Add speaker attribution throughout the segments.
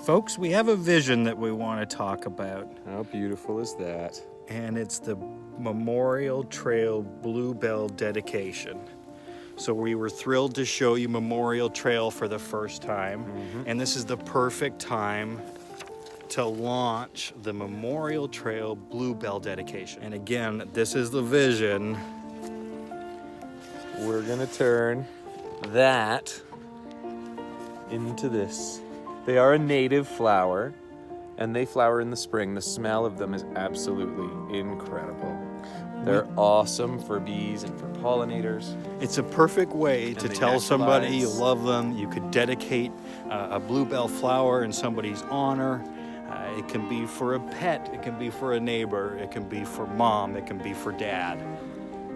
Speaker 1: Folks, we have a vision that we want to talk about.
Speaker 2: How beautiful is that?
Speaker 1: And it's the Memorial Trail Bluebell dedication. So we were thrilled to show you Memorial Trail for the first time. And this is the perfect time to launch the Memorial Trail Bluebell dedication. And again, this is the vision.
Speaker 2: We're gonna turn that into this. They are a native flower, and they flower in the spring. The smell of them is absolutely incredible. They're awesome for bees and for pollinators.
Speaker 1: It's a perfect way to tell somebody you love them. You could dedicate a bluebell flower in somebody's honor. It can be for a pet, it can be for a neighbor, it can be for mom, it can be for dad.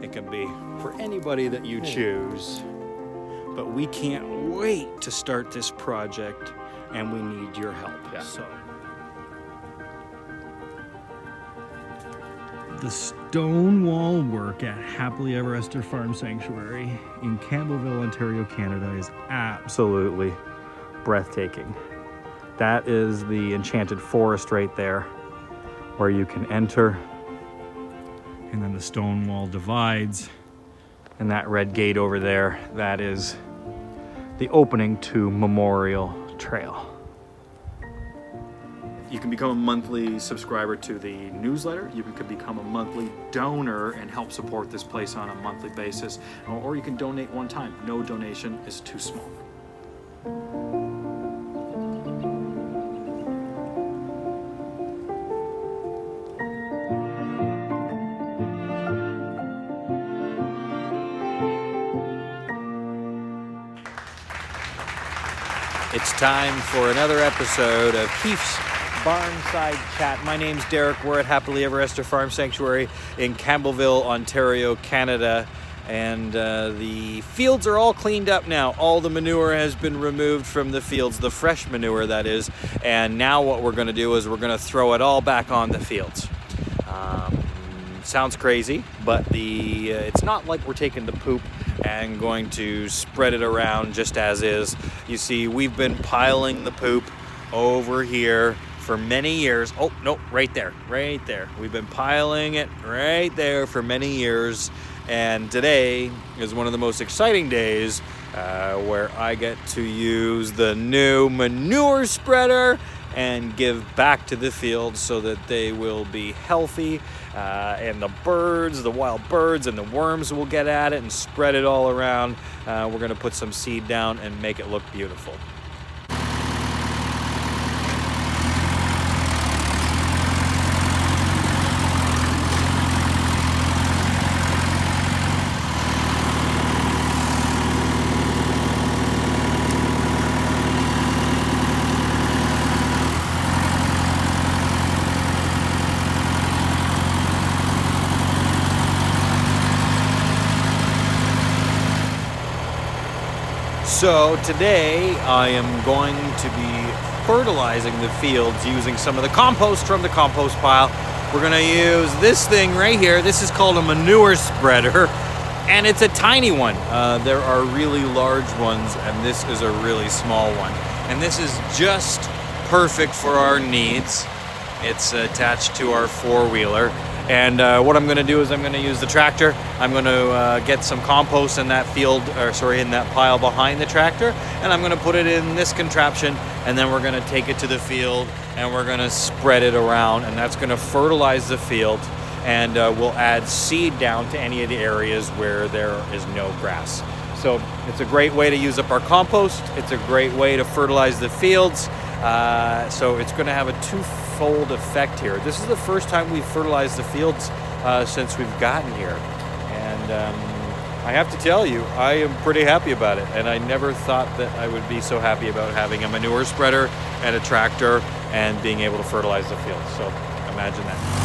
Speaker 1: It can be for anybody that you choose. But we can't wait to start this project, and we need your help. So, the stone wall work at Happily Ever After Farm Sanctuary in Campbellville, Ontario, Canada is absolutely breathtaking. That is the enchanted forest right there, where you can enter, and then the stone wall divides, and that red gate over there, that is the opening to Memorial Trail. You can become a monthly subscriber to the newsletter. You can become a monthly donor and help support this place on a monthly basis, or you can donate one time. No donation is too small. It's time for another episode of Keith's Barnside Chat. My name's Derek. We're at Happily Ever After Farm Sanctuary in Campbellville, Ontario, Canada. And the fields are all cleaned up now. All the manure has been removed from the fields, the fresh manure that is. And now what we're going to do is we're going to throw it all back on the fields. Sounds crazy, but it's not like we're taking the poop and going to spread it around just as is. You see, we've been piling the poop over here for many years. Oh, no, right there. We've been piling it right there for many years. And today is one of the most exciting days where I get to use the new manure spreader and give back to the fields so that they will be healthy, and the birds, the wild birds and the worms will get at it and spread it all around. We're gonna put some seed down and make it look beautiful. So today I am going to be fertilizing the fields using some of the compost from the compost pile. We're going to use this thing right here. This is called a manure spreader, and it's a tiny one. There are really large ones, and this is a really small one. And this is just perfect for our needs. It's attached to our four-wheeler. And what I'm going to do is I'm going to use the tractor. I'm going to get some compost in that in that pile behind the tractor, and I'm going to put it in this contraption, and then we're going to take it to the field, and we're going to spread it around, and that's going to fertilize the field, and we'll add seed down to any of the areas where there is no grass. So it's a great way to use up our compost. It's a great way to fertilize the fields. So it's going to have a twofold effect here. This is the first time we've fertilized the fields since we've gotten here. And I have to tell you, I am pretty happy about it. And I never thought that I would be so happy about having a manure spreader and a tractor and being able to fertilize the fields. So imagine that.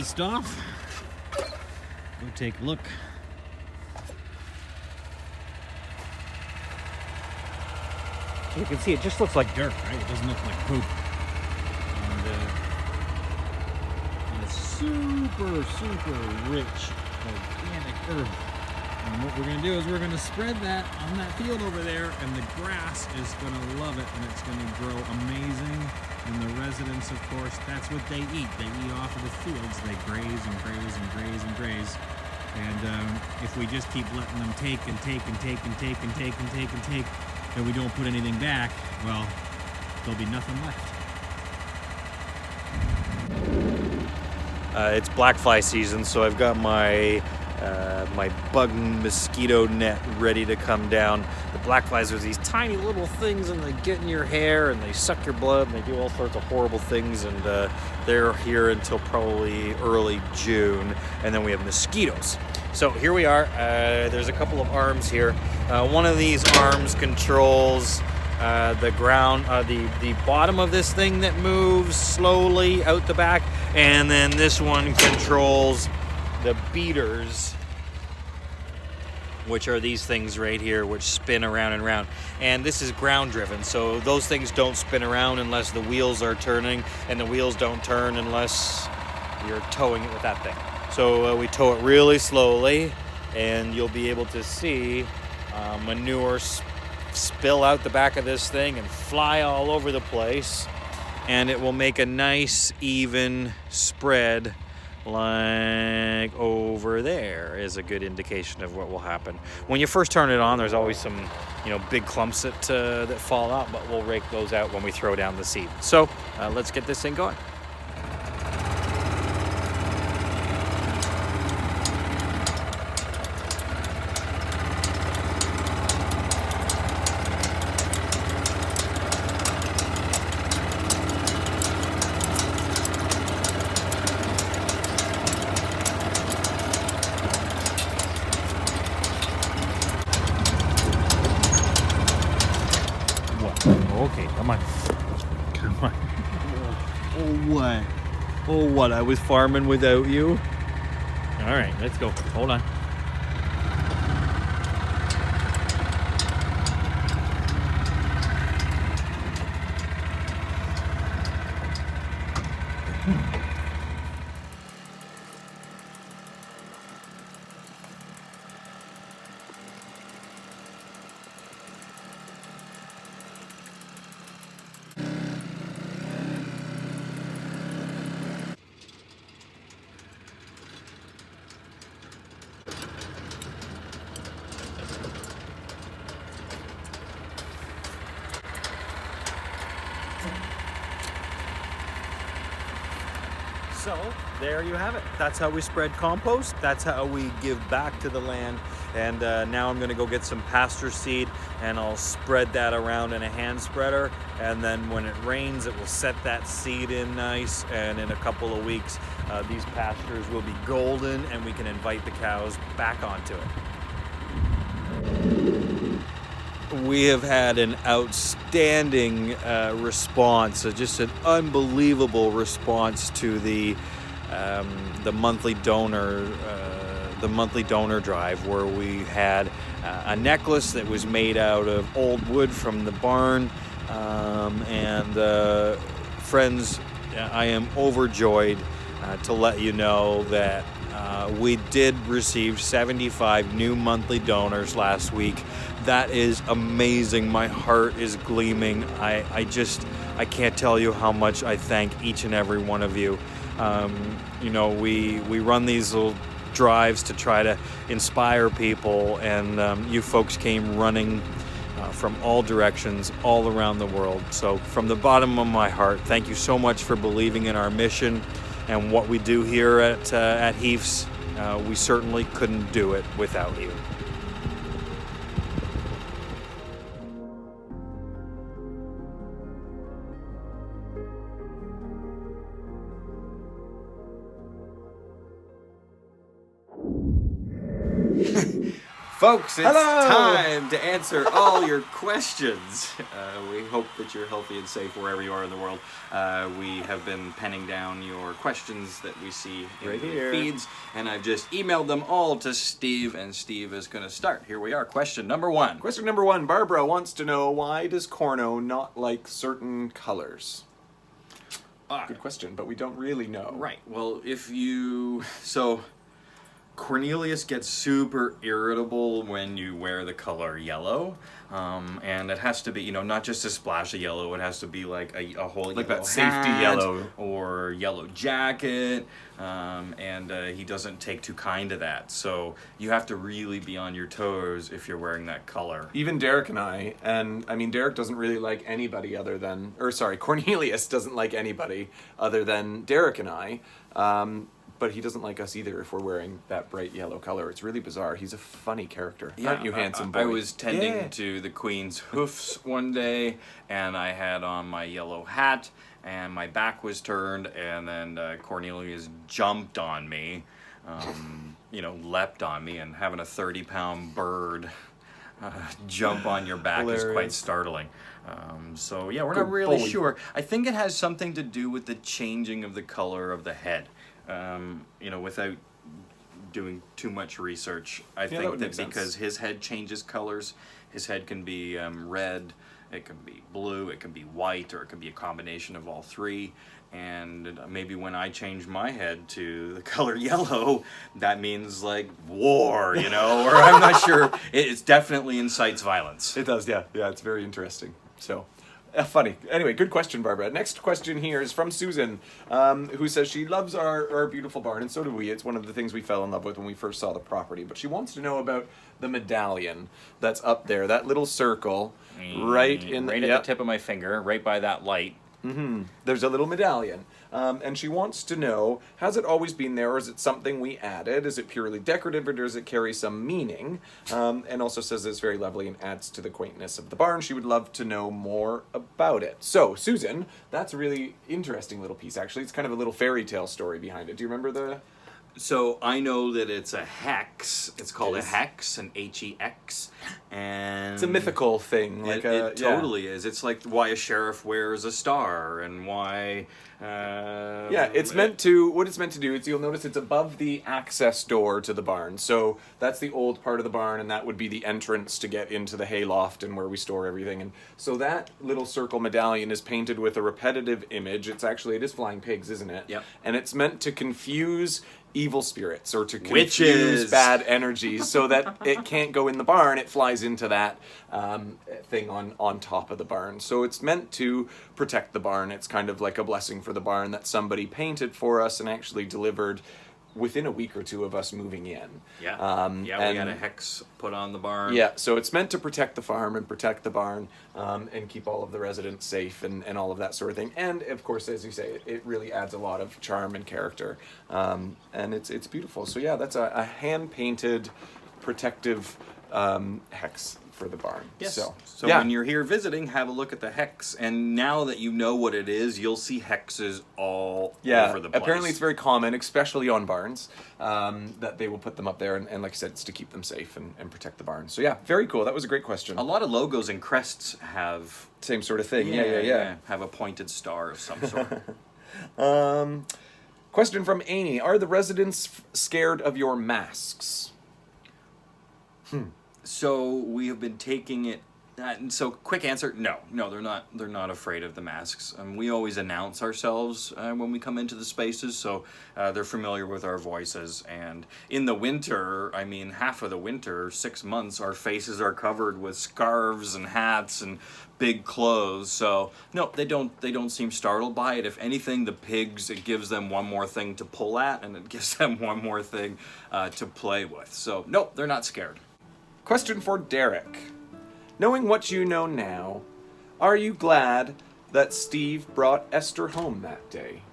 Speaker 1: east off. Go take a look. You can see it just looks like dirt, right? It doesn't look like poop. And it's super, super rich organic earth. And what we're going to do is we're going to spread that on that field over there, and the grass is going to love it, and it's going to grow amazing. And the residents, of course, that's what they eat. They eat off of the fields. They graze and graze and graze and graze. And if we just keep letting them take and take and take and take and take and take and take, and we don't put anything back, well, there'll be nothing left. It's black fly season, so I've got my my bug mosquito net ready to come down. The black flies are these tiny little things, and they get in your hair and they suck your blood and they do all sorts of horrible things, and they're here until probably early June, and then we have mosquitoes. So here we are. There's a couple of arms here. One of these arms controls the ground, the bottom of this thing that moves slowly out the back, and then this one controls the beaters, which are these things right here, which spin around and around. And this is ground driven, so those things don't spin around unless the wheels are turning, and the wheels don't turn unless you're towing it with that thing. So we tow it really slowly, and you'll be able to see manure spill out the back of this thing and fly all over the place, and it will make a nice even spread. Like over there is a good indication of what will happen. When you first turn it on, there's always some, big clumps that fall out, but we'll rake those out when we throw down the seed. So let's get this thing going. Okay, come on. Come on. Oh, what? Oh, what? I was farming without you? All right, let's go. Hold on. So there you have it. That's how we spread compost. That's how we give back to the land. And now I'm gonna go get some pasture seed, and I'll spread that around in a hand spreader. And then when it rains, it will set that seed in nice. And in a couple of weeks, these pastures will be golden, and we can invite the cows back onto it. We have had an outstanding response, just an unbelievable response to the monthly donor drive, where we had a necklace that was made out of old wood from the barn, and friends, I am overjoyed to let you know that we did receive 75 new monthly donors last week. That is amazing. My heart is gleaming. I can't tell you how much I thank each and every one of you. We run these little drives to try to inspire people, and you folks came running from all directions, all around the world. So from the bottom of my heart, thank you so much for believing in our mission and what we do here at Heath's. We certainly couldn't do it without you. Folks, it's
Speaker 2: Hello.
Speaker 1: time to answer all your questions. We hope that you're healthy and safe wherever you are in the world. We have been penning down your questions that we see in
Speaker 2: Right
Speaker 1: the
Speaker 2: here.
Speaker 1: feeds, and I've just emailed them all to Steve, and Steve is going to start. Here we are. Question number 1.
Speaker 2: Question number 1. Barbara wants to know, why does Corno not like certain colors? Good question, but we don't really know.
Speaker 1: Right. Well, so Cornelius gets super irritable when you wear the color yellow, and it has to be, not just a splash of yellow. It has to be like a whole
Speaker 2: Like
Speaker 1: yellow
Speaker 2: that safety
Speaker 1: hat
Speaker 2: yellow.
Speaker 1: or yellow jacket, and he doesn't take too kind to that. So you have to really be on your toes if you're wearing that color.
Speaker 2: Even Derek and Derek doesn't really like anybody Cornelius doesn't like anybody other than Derek and I. But he doesn't like us either if we're wearing that bright yellow color. It's really bizarre. He's a funny character. Aren't you, handsome boy?
Speaker 1: I was tending to the Queen's hoofs one day, and I had on my yellow hat, and my back was turned, and then Cornelius jumped on me, leapt on me, and having a 30-pound bird jump on your back is quite startling. We're not really sure. I think it has something to do with the changing of the color of the head. Without doing too much research, I think that because his head changes colors, his head can be red, it can be blue, it can be white, or it can be a combination of all three. And maybe when I change my head to the color yellow, that means like war, or I'm not sure. It definitely incites violence.
Speaker 2: It does, yeah. Yeah, it's very interesting. So, funny. Anyway, good question, Barbara. Next question here is from Susan, who says she loves our beautiful barn, and so do we. It's one of the things we fell in love with when we first saw the property. But she wants to know about the medallion that's up there, that little circle, right at
Speaker 1: the tip of my finger, right by that light.
Speaker 2: Mm-hmm. There's a little medallion, and she wants to know, has it always been there, or is it something we added? Is it purely decorative, or does it carry some meaning? And also says it's very lovely and adds to the quaintness of the barn. She would love to know more about it. So, Susan, that's a really interesting little piece, actually. It's kind of a little fairy tale story behind it. Do you remember the...
Speaker 1: So I know that it's a hex. It's called a hex, an Hex, and
Speaker 2: it's a mythical thing.
Speaker 1: It totally is. It's like why a sheriff wears a star, and why.
Speaker 2: What it's meant to do is, you'll notice it's above the access door to the barn. So that's the old part of the barn, and that would be the entrance to get into the hayloft and where we store everything. And so that little circle medallion is painted with a repetitive image. It is flying pigs, isn't it?
Speaker 1: Yep.
Speaker 2: And it's meant to confuse evil spirits or to confuse
Speaker 1: witches,
Speaker 2: bad energies, so that it can't go in the barn. It flies into that thing on top of the barn. So it's meant to protect the barn. It's kind of like a blessing for the barn that somebody painted for us and actually delivered within a week or two of us moving in.
Speaker 1: We had a hex put on the barn.
Speaker 2: Yeah, so it's meant to protect the farm and protect the barn, and keep all of the residents safe and all of that sort of thing. And of course, as you say, it really adds a lot of charm and character, and it's beautiful. So yeah, that's a hand-painted protective hex for the barn.
Speaker 1: Yes. So when you're here visiting, have a look at the hex. And now that you know what it is, you'll see hexes all over the place.
Speaker 2: Apparently it's very common, especially on barns, that they will put them up there. And like I said, it's to keep them safe and protect the barn. So yeah, very cool. That was a great question.
Speaker 1: A lot of logos and crests have...
Speaker 2: Same sort of thing. Yeah.
Speaker 1: Have a pointed star of some sort.
Speaker 2: Question from Amy. Are the residents scared of your masks?
Speaker 1: So we have been taking it. So quick answer: no, they're not. They're not afraid of the masks. We always announce ourselves when we come into the spaces, so they're familiar with our voices. And in the winter, half of the winter, 6 months, our faces are covered with scarves and hats and big clothes. So no, they don't seem startled by it. If anything, the pigs, it gives them one more thing to pull at, and it gives them one more thing to play with. So no, they're not scared.
Speaker 2: Question for Derek. Knowing what you know now, are you glad that Steve brought Esther home that day?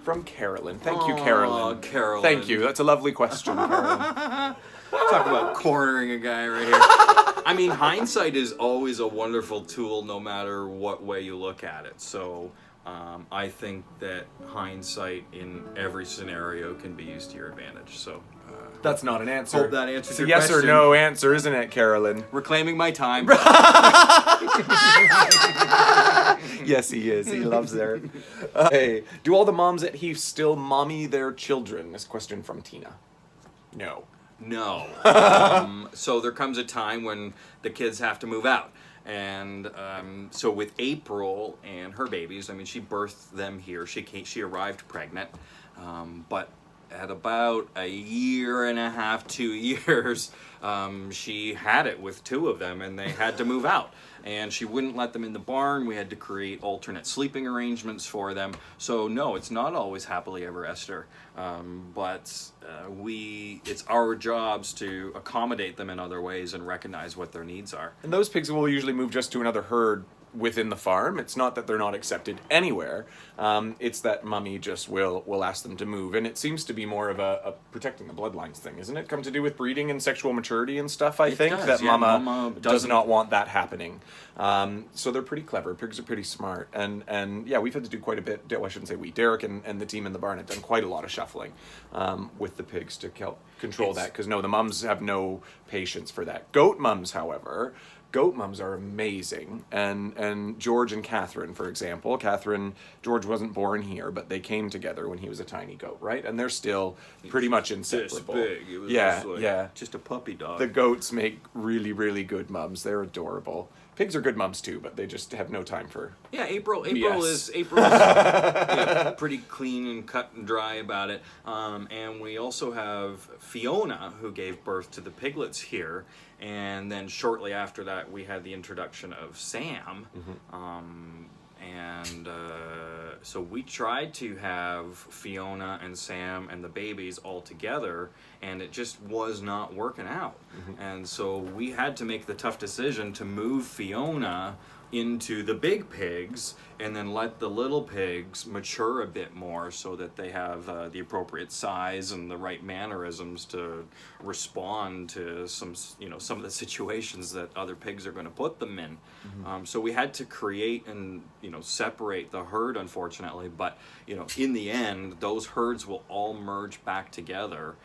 Speaker 2: From Carolyn. Thank you, Carolyn.
Speaker 1: Carolyn.
Speaker 2: Thank you. That's a lovely question, Carolyn.
Speaker 1: Talk about cornering a guy right here. Hindsight is always a wonderful tool no matter what way you look at it. So I think that hindsight in every scenario can be used to your advantage. So
Speaker 2: That's not an answer.
Speaker 1: Hope that answers
Speaker 2: It's a
Speaker 1: your
Speaker 2: yes
Speaker 1: question.
Speaker 2: or no answer, isn't it, Carolyn?
Speaker 1: Reclaiming my time.
Speaker 2: Yes, he is. He loves her. Hey, do all the moms at Heath still mommy their children? This question from Tina. No.
Speaker 1: No. So there comes a time when the kids have to move out. And so with April and her babies, I mean, she birthed them here. She arrived pregnant. But at about a year and a half, 2 years, she had it with two of them, and they had to move out. And she wouldn't let them in the barn. We had to create alternate sleeping arrangements for them. So no, it's not always happily ever Esther. But it's our jobs to accommodate them in other ways and recognize what their needs are.
Speaker 2: And those pigs will usually move just to another herd within the farm. It's not that they're not accepted anywhere. It's that mummy just will ask them to move. And it seems to be more of a protecting the bloodlines thing, isn't it? Come to do with breeding and sexual maturity and stuff, I think.
Speaker 1: Does,
Speaker 2: that
Speaker 1: yeah.
Speaker 2: mama does not want that happening. So they're pretty clever. Pigs are pretty smart. And yeah, we've had to do quite a bit. Well, I shouldn't say we. Derek and the team in the barn have done quite a lot of shuffling with the pigs to help control that. Because no, the mums have no patience for that. Goat mums, however... Goat mums are amazing, and George and Catherine, for example. George wasn't born here, but they came together when he was a tiny goat, right? And they're still pretty much inseparable.
Speaker 1: This big. It was just a puppy dog.
Speaker 2: The goats make really, really good mums. They're adorable. Pigs are good mums too, but they just have no time for.
Speaker 1: Yeah, April
Speaker 2: BS.
Speaker 1: is yeah, pretty clean and cut and dry about it. And we also have Fiona, who gave birth to the piglets here. And then shortly after that, we had the introduction of Sam. So we tried to have Fiona and Sam and the babies all together, and it just was not working out. And so we had to make the tough decision to move Fiona into the big pigs and then let the little pigs mature a bit more so that they have the appropriate size and the right mannerisms to respond to some of the situations that other pigs are going to put them in. So we had to create and separate the herd, unfortunately, but in the end those herds will all merge back together.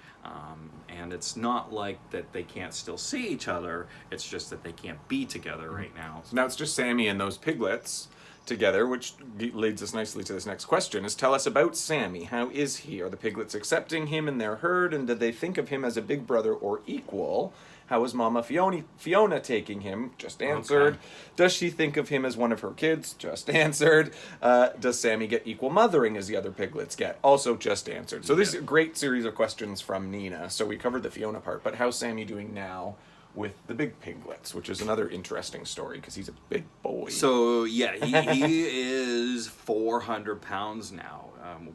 Speaker 1: And it's not like that they can't still see each other, it's just that they can't be together right now.
Speaker 2: So now it's just Sammy and those piglets together, which leads us nicely to this next question, is tell us about Sammy. How is he? Are the piglets accepting him in their herd, and do they think of him as a big brother or equal? How is Mama Fiona taking him? Just answered. Okay. Does she think of him as one of her kids? Just answered. Does Sammy get equal mothering as the other piglets get? Also just answered. So this is a great series of questions from Nina. So we covered the Fiona part, but how's Sammy doing now with the big piglets, which is another interesting story because he's a big boy.
Speaker 1: So yeah, he is 400 pounds now.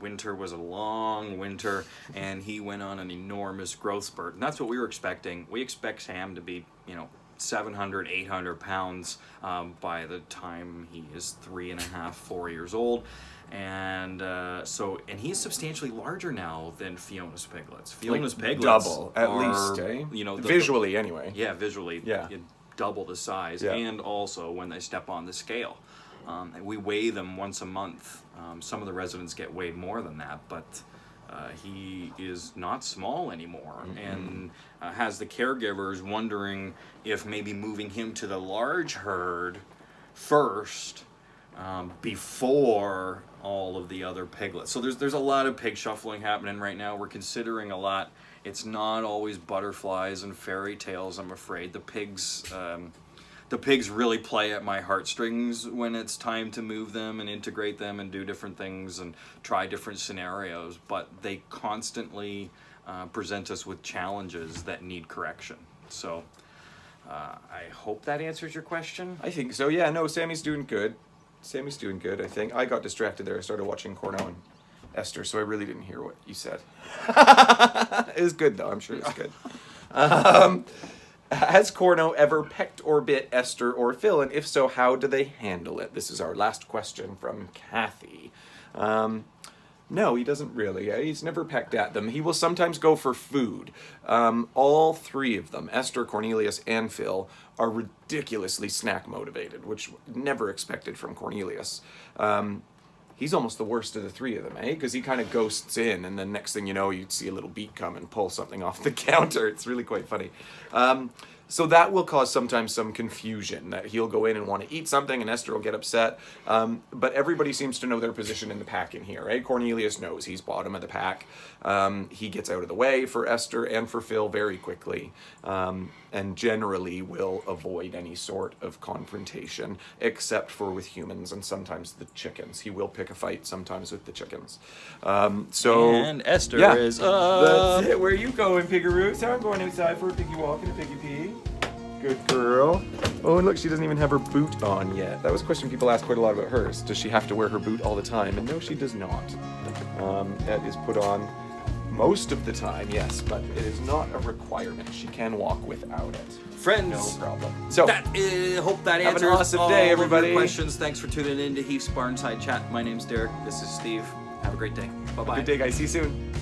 Speaker 1: Winter was a long winter, and he went on an enormous growth spurt. And that's what we were expecting. We expect Sam to be, 700, 800 pounds by the time he is 3.5, 4 years old. And and he's substantially larger now than Fiona's piglets. Fiona's piglets
Speaker 2: double at least, eh? Visually anyway.
Speaker 1: Yeah, visually.
Speaker 2: Yeah.
Speaker 1: Double the size, and also when they step on the scale. We weigh them once a month. Some of the residents get weighed more than that, but he is not small anymore, and has the caregivers wondering if maybe moving him to the large herd first before all of the other piglets. So there's a lot of pig shuffling happening right now. We're considering a lot. It's not always butterflies and fairy tales, I'm afraid. The pigs really play at my heartstrings when it's time to move them and integrate them and do different things and try different scenarios, but they constantly present us with challenges that need correction. So I hope that answers your question.
Speaker 2: I think so, yeah. No, Sammy's doing good. Sammy's doing good, I think. I got distracted there. I started watching Corno and Esther, so I really didn't hear what you said. It was good, though. I'm sure it was good. Has Corno ever pecked or bit Esther or Phil? And if so, how do they handle it? This is our last question from Kathy. No, he doesn't really. He's never pecked at them. He will sometimes go for food. All three of them, Esther, Cornelius, and Phil, are ridiculously snack motivated, which never expected from Cornelius. He's almost the worst of the three of them, eh? Because he kind of ghosts in, and then next thing you know, you'd see a little beak come and pull something off the counter. It's really quite funny. So that will cause sometimes some confusion, that he'll go in and want to eat something and Esther will get upset. But everybody seems to know their position in the pack in here, right? Cornelius knows he's bottom of the pack. He gets out of the way for Esther and for Phil very quickly, and generally will avoid any sort of confrontation, except for with humans and sometimes the chickens. He will pick a fight sometimes with the chickens.
Speaker 1: And Esther is
Speaker 2: That's it. Where are you going, Piggaroo? So I'm going outside for a piggy walk and a piggy pee. Good girl. Oh, and look, she doesn't even have her boot on yet. That was a question people ask quite a lot about hers. Does she have to wear her boot all the time? And no, she does not. That is put on most of the time, yes, but it is not a requirement. She can walk without it.
Speaker 1: Friends,
Speaker 2: no problem. So,
Speaker 1: hope that
Speaker 2: have
Speaker 1: answers
Speaker 2: an awesome
Speaker 1: all
Speaker 2: day,
Speaker 1: of
Speaker 2: everybody.
Speaker 1: your questions. Thanks for tuning in to Heath's Barnside Chat. My name's Derek. This is Steve. Have a great day. Bye-bye.
Speaker 2: Good day, guys. See you soon.